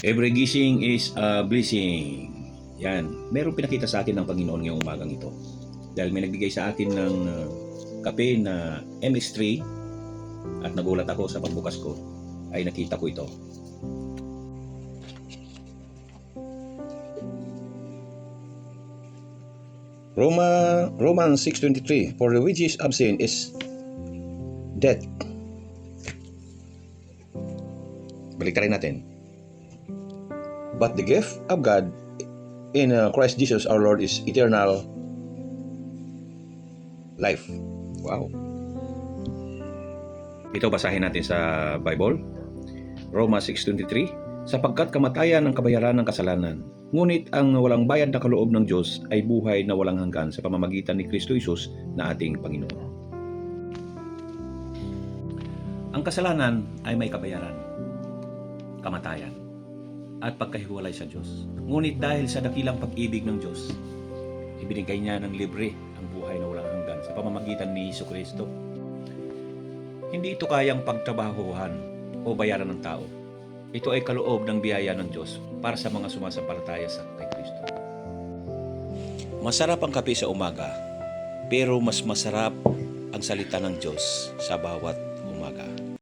Every gising is a blessing. Yan. Merong pinakita sa atin ng Panginoon ngayong umagang ito. Dahil may nagbigay sa atin ng kape na MX3 at nagulat ako sa pagbukas ko ay nakita ko ito. Romans 6:23, for the wages of sin is death. Baliktarin natin. But the gift of God in Christ Jesus our Lord is eternal life. Wow. Ito basahin natin sa Bible. Romans 6:23, sapagkat kamatayan ang kabayaran ng kasalanan, ngunit ang walang bayad na kaloob ng Diyos ay buhay na walang hanggan sa pamamagitan ni Kristo Jesus na ating Panginoon. Ang kasalanan ay may kabayaran, kamatayan, at pagkahiwalay sa Diyos. Ngunit dahil sa dakilang pag-ibig ng Diyos, ibinigay niya ng libre ang buhay na walang hanggan sa pamamagitan ni Jesucristo. Hindi ito kayang pagtrabahuhan o bayaran ng tao. Ito ay kaloob ng biyaya ng Diyos para sa mga sumasampalataya sa kay Kristo. Masarap ang kape sa umaga, pero mas masarap ang salita ng Diyos sa bawat umaga.